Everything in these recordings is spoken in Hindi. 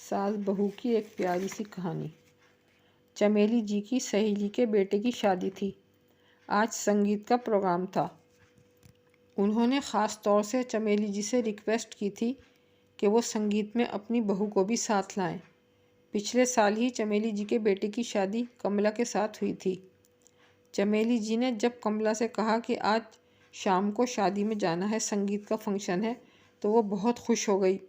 सास बहू की एक प्यारी सी कहानी। चमेली जी की सहेली के बेटे की शादी थी। आज संगीत का प्रोग्राम था। उन्होंने ख़ास तौर से चमेली जी से रिक्वेस्ट की थी कि वो संगीत में अपनी बहू को भी साथ लाएं। पिछले साल ही चमेली जी के बेटे की शादी कमला के साथ हुई थी। चमेली जी ने जब कमला से कहा कि आज शाम को शादी में जाना है, संगीत का फंक्शन है, तो वो बहुत खुश हो गई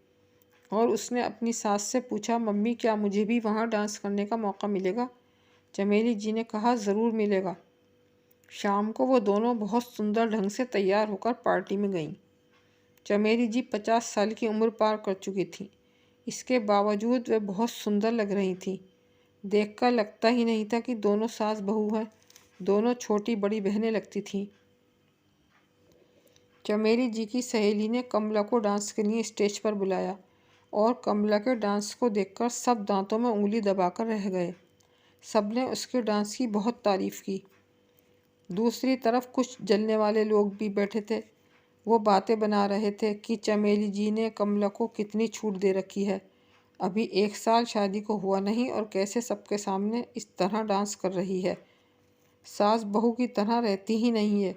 और उसने अपनी सास से पूछा, मम्मी क्या मुझे भी वहाँ डांस करने का मौका मिलेगा? चमेली जी ने कहा, ज़रूर मिलेगा। शाम को वो दोनों बहुत सुंदर ढंग से तैयार होकर पार्टी में गईं। चमेली जी 50 साल की उम्र पार कर चुकी थी। इसके बावजूद वे बहुत सुंदर लग रही थी। देखकर लगता ही नहीं था कि दोनों सास बहू हैं। दोनों छोटी बड़ी बहनें लगती थीं। चमेली जी की सहेली ने कमला को डांस के लिए स्टेज पर बुलाया और कमला के डांस को देखकर सब दांतों में उंगली दबाकर रह गए। सबने उसके डांस की बहुत तारीफ़ की। दूसरी तरफ कुछ जलने वाले लोग भी बैठे थे। वो बातें बना रहे थे कि चमेली जी ने कमला को कितनी छूट दे रखी है। अभी 1 साल शादी को हुआ नहीं और कैसे सबके सामने इस तरह डांस कर रही है। सास बहू की तरह रहती ही नहीं है।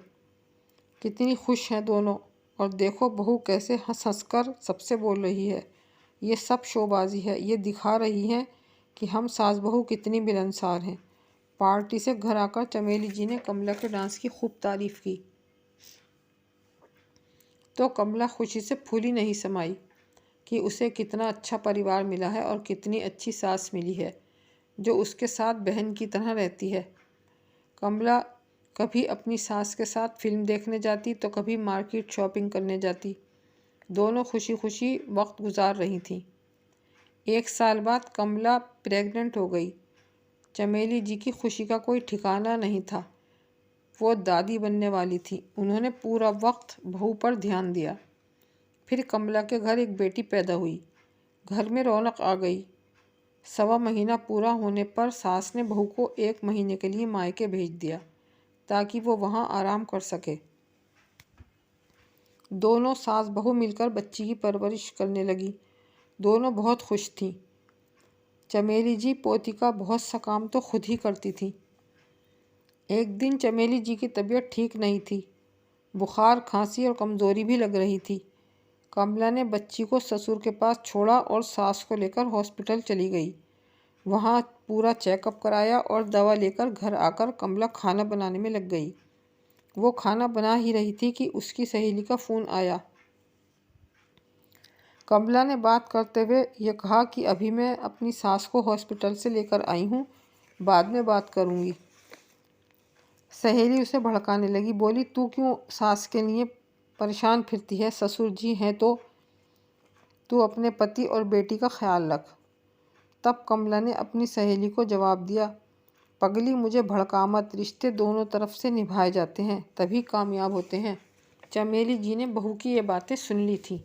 कितनी खुश हैं दोनों, और देखो बहू कैसे हंस हंस कर सबसे बोल रही है। ये सब शोबाजी है। ये दिखा रही हैं कि हम सास बहू कितनी मिलनसार हैं। पार्टी से घर आकर चमेली जी ने कमला के डांस की खूब तारीफ़ की तो कमला खुशी से फूली नहीं समाई कि उसे कितना अच्छा परिवार मिला है और कितनी अच्छी सास मिली है जो उसके साथ बहन की तरह रहती है। कमला कभी अपनी सास के साथ फिल्म देखने जाती तो कभी मार्केट शॉपिंग करने जाती। दोनों खुशी खुशी वक्त गुजार रही थीं। 1 साल बाद कमला प्रेग्नेंट हो गई। चमेली जी की खुशी का कोई ठिकाना नहीं था। वो दादी बनने वाली थी। उन्होंने पूरा वक्त बहू पर ध्यान दिया। फिर कमला के घर एक बेटी पैदा हुई। घर में रौनक आ गई। 1.25 महीना पूरा होने पर सास ने बहू को 1 महीने के लिए मायके भेज दिया ताकि वो वहाँ आराम कर सके। दोनों सास बहू मिलकर बच्ची की परवरिश करने लगी। दोनों बहुत खुश थीं। चमेली जी पोती का बहुत सा काम तो खुद ही करती थी। एक दिन चमेली जी की तबीयत ठीक नहीं थी। बुखार, खांसी और कमज़ोरी भी लग रही थी। कमला ने बच्ची को ससुर के पास छोड़ा और सास को लेकर हॉस्पिटल चली गई। वहाँ पूरा चेकअप कराया और दवा लेकर घर आकर कमला खाना बनाने में लग गई। वो खाना बना ही रही थी कि उसकी सहेली का फ़ोन आया। कमला ने बात करते हुए ये कहा कि अभी मैं अपनी सास को हॉस्पिटल से लेकर आई हूँ, बाद में बात करूँगी। सहेली उसे भड़काने लगी, बोली, तू क्यों सास के लिए परेशान फिरती है? ससुर जी हैं तो तू अपने पति और बेटी का ख्याल रख। तब कमला ने अपनी सहेली को जवाब दिया, पगली मुझे भड़का मत, रिश्ते दोनों तरफ से निभाए जाते हैं, तभी कामयाब होते हैं। चमेली जी ने बहू की ये बातें सुन ली थी।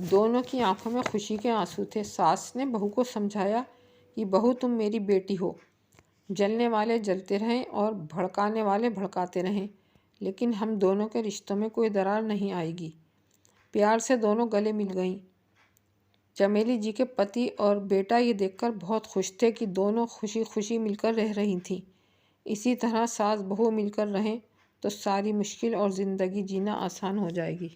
दोनों की आंखों में खुशी के आंसू थे। सास ने बहू को समझाया कि बहू तुम मेरी बेटी हो। जलने वाले जलते रहें और भड़काने वाले भड़काते रहें, लेकिन हम दोनों के रिश्तों में कोई दरार नहीं आएगी। प्यार से दोनों गले मिल गईं। चमेली जी के पति और बेटा ये देखकर बहुत खुश थे कि दोनों खुशी खुशी मिलकर रह रही थीं। इसी तरह सास बहू मिलकर रहें तो सारी मुश्किल और ज़िंदगी जीना आसान हो जाएगी।